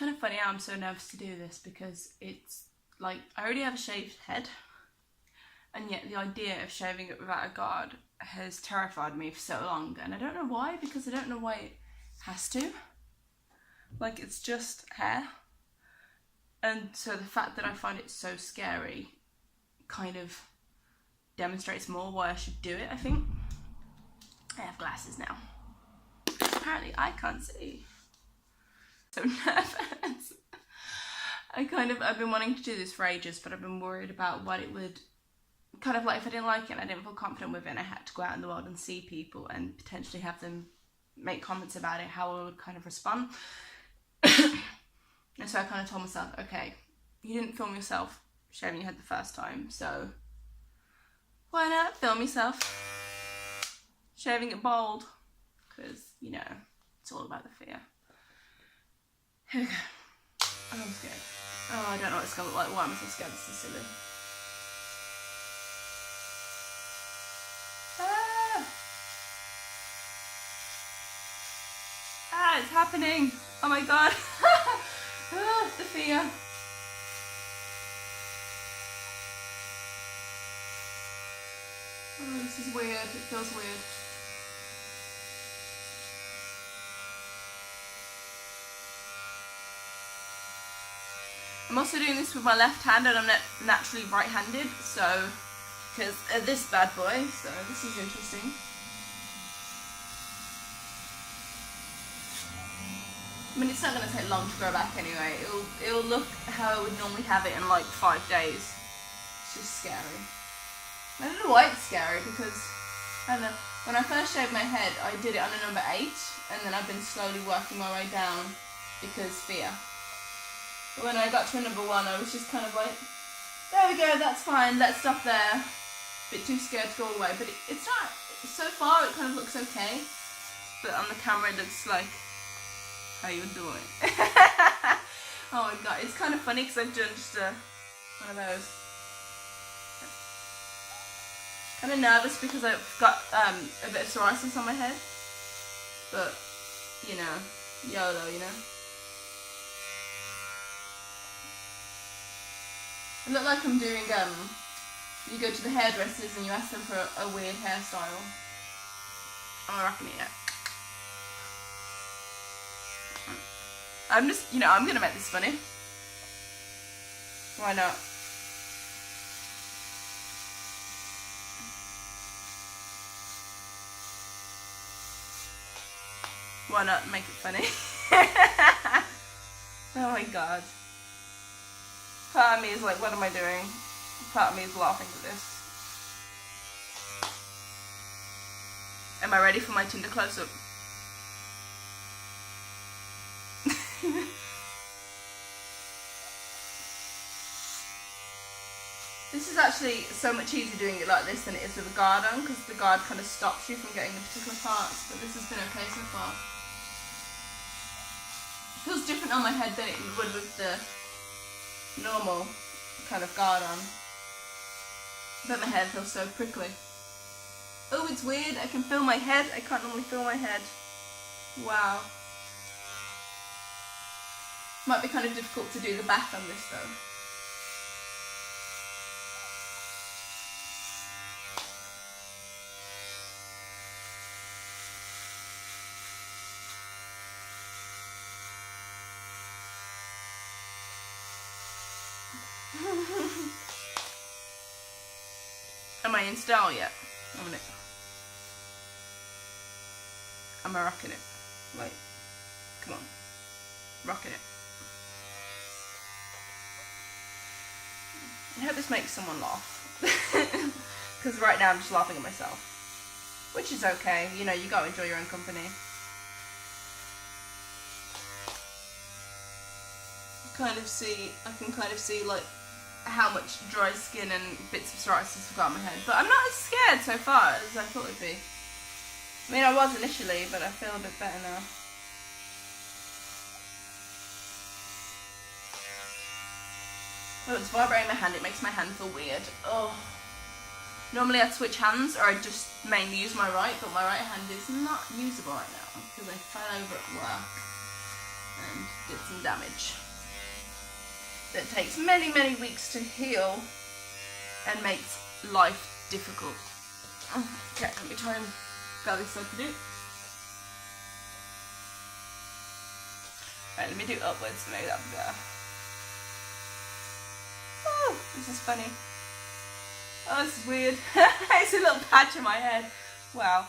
kind of funny how I'm so nervous to do this because it's like I already have a shaved head, and yet the idea of shaving it without a guard has terrified me for so long, and I don't know why, because I don't know why it has to. Like, it's just hair, and so the fact that I find it so scary kind of demonstrates more why I should do it, I think. I have glasses now. Apparently I can't see. So nervous. I've been wanting to do this for ages, but I've been worried about what it would, kind of like if I didn't like it and I didn't feel confident with it and I had to go out in the world and see people and potentially have them make comments about it, how I would kind of respond. And so I kind of told myself, okay, you didn't film yourself shaving your head the first time, so why not film yourself shaving it bald? Because, you know, it's all about the fear. Here we go. Oh, I'm scared. Oh, I don't know what it's going to look like. Why am I so scared? This is silly. It's happening. Oh my god. The fear. Oh, this is weird. It feels weird. I'm also doing this with my left hand, and I'm naturally right-handed, so, because of this bad boy, so this is interesting. I mean, it's not going to take long to grow back anyway. It'll look how I would normally have it in like 5 days. It's just scary. I don't know why it's scary, because, I don't know, when I first shaved my head, I did it on a number 8, and then I've been slowly working my way down because fear. But when I got to a number 1, I was just kind of like, there we go, that's fine, let's stop there. Bit too scared to go all the way, but it's not, so far it kind of looks okay, but on the camera it looks like how you would do it. Oh my god, it's kind of funny because I've done just one of those. Kind of nervous because I've got a bit of psoriasis on my head, but you know, YOLO, you know. I look like I'm doing, you go to the hairdressers and you ask them for a weird hairstyle. I'm rocking it yet. I'm just, you know, I'm gonna make this funny. Why not? Why not make it funny? Oh my god. Part of me is like, what am I doing? Part of me is laughing at this. Am I ready for my Tinder close-up? This is actually so much easier doing it like this than it is with a guard on, because the guard kind of stops you from getting the particular parts, but this has been okay so far. It feels different on my head than it would with the normal kind of guard on. But my head feels so prickly. Oh, it's weird, I can feel my head. I can't normally feel my head. Wow. Might be kind of difficult to do the back on this though. Am I in style yet? Am I rocking it? Wait, come on, rocking it. I hope this makes someone laugh, because right now I'm just laughing at myself, which is okay, you know, you gotta enjoy your own company. I can kind of see like how much dry skin and bits of psoriasis I've got on my head, but I'm not as scared so far as I thought it'd be. I mean, I was initially, but I feel a bit better now. Oh, it's vibrating my hand, it makes my hand feel weird. Oh. Normally I'd switch hands, or I'd just mainly use my right, but my right hand is not usable right now, because I fell over at work. and did some damage that takes many, many weeks to heal and makes life difficult. Okay, let me try and grab this so I can do. Right, let me do upwards to make that better. Oh, this is funny. Oh, this is weird. It's a little patch on my head. Wow.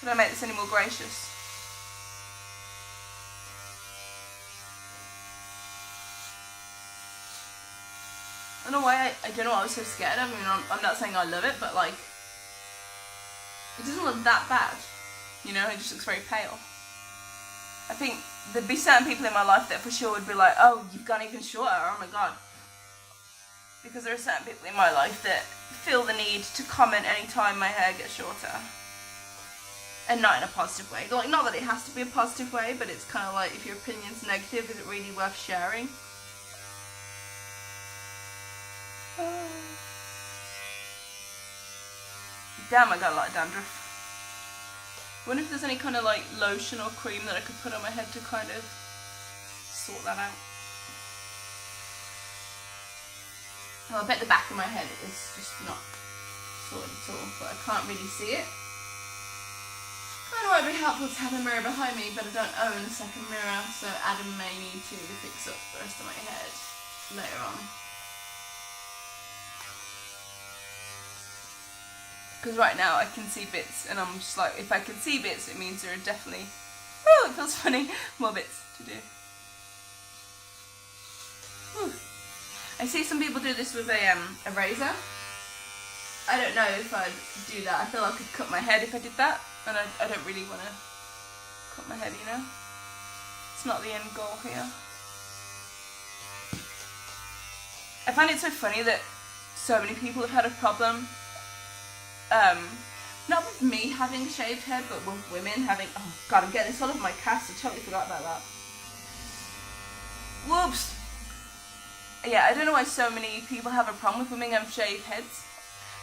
Could I make this any more gracious? I don't know why I don't know why I was so scared. I mean, I'm not saying I love it, but like, it doesn't look that bad. You know, it just looks very pale. I think there'd be certain people in my life that for sure would be like, oh, you've gone even shorter, oh my god. Because there are certain people in my life that feel the need to comment anytime my hair gets shorter. And not in a positive way. Like, not that it has to be a positive way, but it's kind of like, if your opinion's negative, is it really worth sharing? Damn, I got a lot of dandruff. I wonder if there's any kind of like lotion or cream that I could put on my head to kind of sort that out. Well, I bet the back of my head is just not sorted at all, but I can't really see it. I know it'd be helpful to have a mirror behind me, but I don't own a second mirror, so Adam may need to fix up the rest of my head later on. Because right now I can see bits, and I'm just like, if I can see bits, it means there are definitely, oh, it feels funny, more bits to do. Whew. I see some people do this with a razor. I don't know if I'd do that. I feel like I could cut my head if I did that, and I don't really want to cut my head, you know? It's not the end goal here. I find it so funny that so many people have had a problem. Not with me having a shaved head, but with women having, oh god, I'm getting this all over my cast, I totally forgot about that. Whoops! Yeah, I don't know why so many people have a problem with women having shaved heads.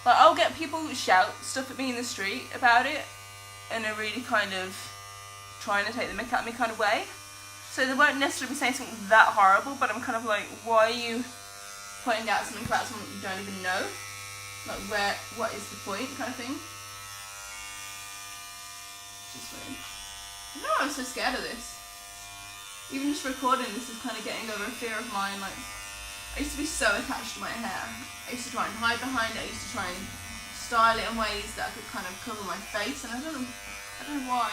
Like, I'll get people who shout stuff at me in the street about it, in a really kind of trying to take the mick out of me kind of way. So they won't necessarily be saying something that horrible, but I'm kind of like, why are you pointing out something about someone you don't even know? Like, what is the point, kind of thing. Just weird. I don't know why I'm so scared of this. Even just recording this is kind of getting over a fear of mine. Like, I used to be so attached to my hair. I used to try and hide behind it. I used to try and style it in ways that I could kind of cover my face, and I don't know why.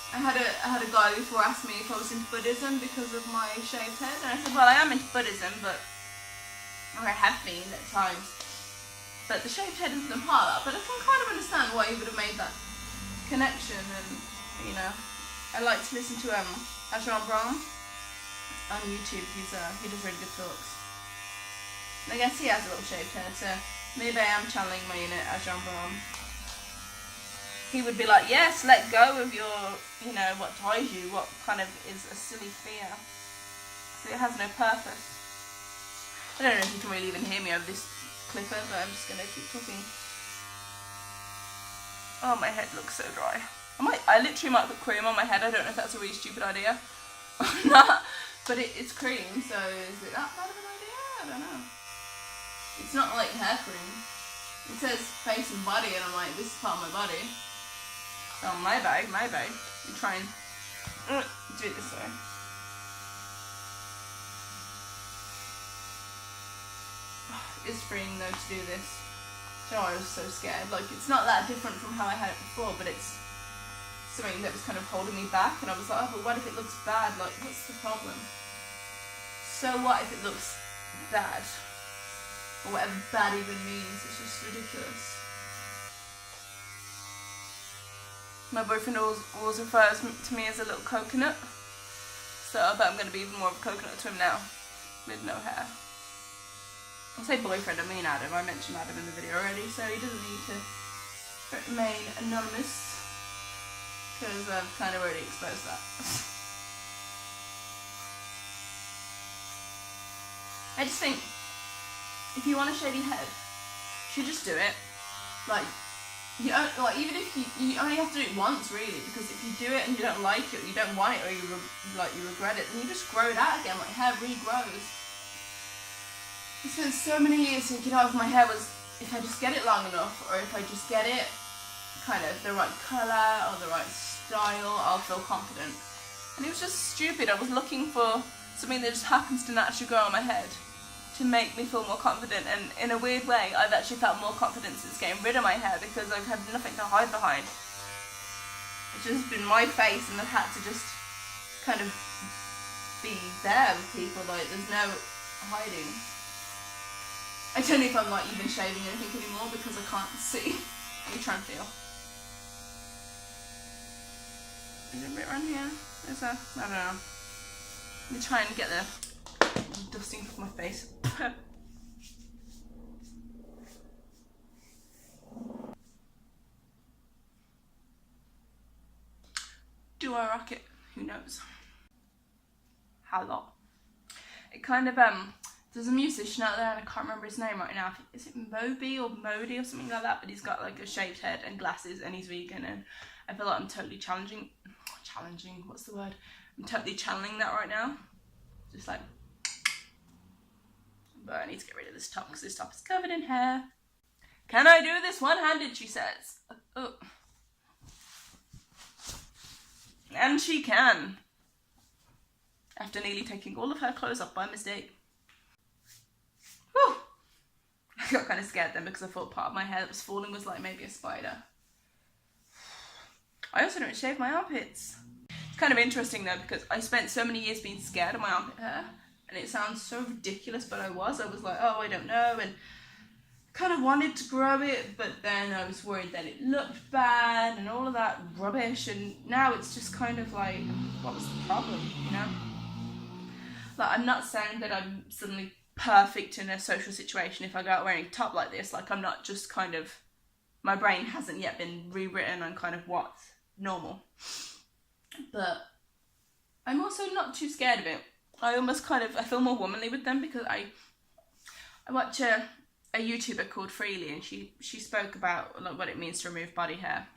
I had a guy before ask me if I was into Buddhism because of my shaved head, and I said, well, I am into Buddhism, but or I have been at times, but the shaved head isn't a part of that. But I can kind of understand why you would have made that connection. And you know, I like to listen to Ajahn Brahm on YouTube. He does really good talks. And I guess he has a little shaved head, so maybe I am channeling my inner Ajahn Brahm. He would be like, yes, let go of your, you know, what ties you, what kind of is a silly fear. So it has no purpose. I don't know if you can really even hear me over this clipper, but I'm just going to keep talking. Oh, my head looks so dry. I literally might put cream on my head. I don't know if that's a really stupid idea or not, but it's cream, so is it that bad of an idea? I don't know. It's not like hair cream. It says face and body, and I'm like, this is part of my body. So maybe. I'm trying to do it this way. It's freeing though to do this. Do you know, I was so scared. Like, it's not that different from how I had it before, but it's something that was kind of holding me back, and I was like, oh, but what if it looks bad? Like, what's the problem? So what if it looks bad? Or whatever bad even means. It's just ridiculous. My boyfriend always refers to me as a little coconut, so I bet I'm going to be even more of a coconut to him now, with no hair. I say boyfriend, I mean Adam. I mentioned Adam in the video already, so he doesn't need to remain anonymous, because I've kind of already exposed that. I just think, if you want a shady head, you should just do it. Like, You don't, like, even if you only have to do it once, really, because if you do it and you don't like it, or you don't want it, or you regret it, then you just grow it out again. Like, hair regrows. I spent so many years thinking, oh, if my hair was, if I just get it long enough, or if I just get it kind of the right colour or the right style, I'll feel confident. And it was just stupid. I was looking for something that just happens to naturally grow on my head to make me feel more confident, and in a weird way I've actually felt more confident since getting rid of my hair, because I've had nothing to hide behind. It's just been my face, and I've had to just kind of be there with people, like there's no hiding. I don't know if I'm like even shaving anything anymore because I can't see. Let me try and feel. Is there a bit around here? Is there? I don't know. Let me try and get the dusting off my face. Do I rock it? Who knows? How long? It kind of there's a musician out there and I can't remember his name right now. Is it Moby or Modi or something like that? But he's got like a shaved head and glasses and he's vegan, and I feel like I'm totally challenging, what's the word? I'm totally channeling that right now. Just like, but I need to get rid of this top because this top is covered in hair. Can I do this one-handed, she says. Oh. And she can. After nearly taking all of her clothes off by mistake. Whew. I got kind of scared then because I thought part of my hair that was falling was like maybe a spider. I also don't shave my armpits. It's kind of interesting though, because I spent so many years being scared of my armpit hair, and it sounds so ridiculous, but I was like, oh, I don't know, and kind of wanted to grow it, but then I was worried that it looked bad and all of that rubbish, and now it's just kind of like, what was the problem, you know? Like, I'm not saying that I'm suddenly perfect in a social situation if I go out wearing a top like this. Like, I'm not just kind of, my brain hasn't yet been rewritten on kind of what's normal. But I'm also not too scared of it. I almost kind of, I feel more womanly with them because I watch a YouTuber called Freely, and she spoke about like what it means to remove body hair.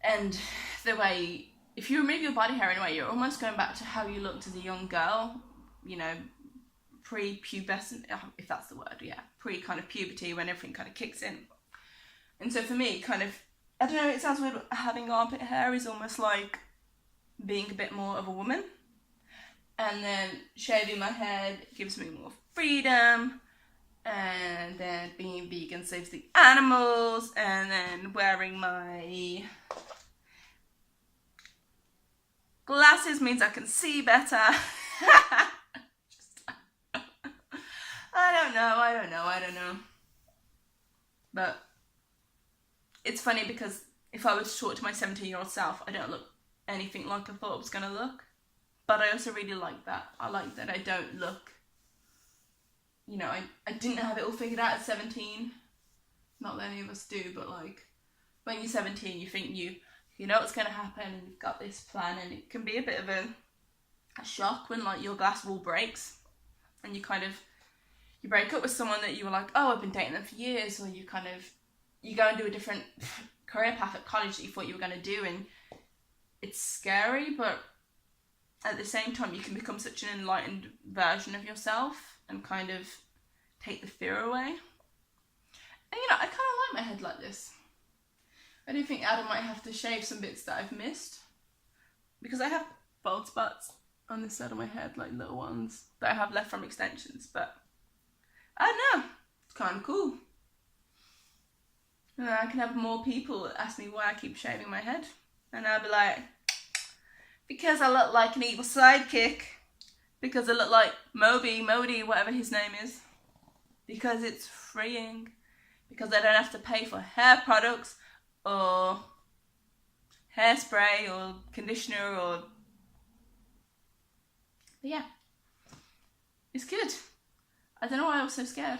And the way, if you remove your body hair anyway, you're almost going back to how you looked as a young girl, you know, pre-pubescent, if that's the word, yeah, pre kind of puberty, when everything kind of kicks in. And so for me, kind of, I don't know, it sounds weird, but having armpit hair is almost like being a bit more of a woman. And then shaving my head gives me more freedom. And then being vegan saves the animals. And then wearing my glasses means I can see better. I don't know. But it's funny because if I were to talk to my 17-year-old self, I don't look anything like I thought I was going to look. But I also really like that. I like that I don't look, you know, I didn't have it all figured out at 17. Not that any of us do, but like, when you're 17, you think you know what's going to happen, and you've got this plan, and it can be a bit of a shock when like your glass wall breaks, and you break up with someone that you were like, oh, I've been dating them for years, or you go and do a different career path at college that you thought you were going to do, and it's scary, but at the same time, you can become such an enlightened version of yourself and kind of take the fear away. And you know, I kind of like my head like this. I do think Adam might have to shave some bits that I've missed, because I have bald spots on this side of my head, like little ones that I have left from extensions, but I don't know, it's kind of cool. And then I can have more people ask me why I keep shaving my head, and I'll be like, because I look like an evil sidekick, because I look like Modi, whatever his name is, because it's freeing, because I don't have to pay for hair products or hairspray or conditioner or, but yeah, it's good. I don't know why I was so scared.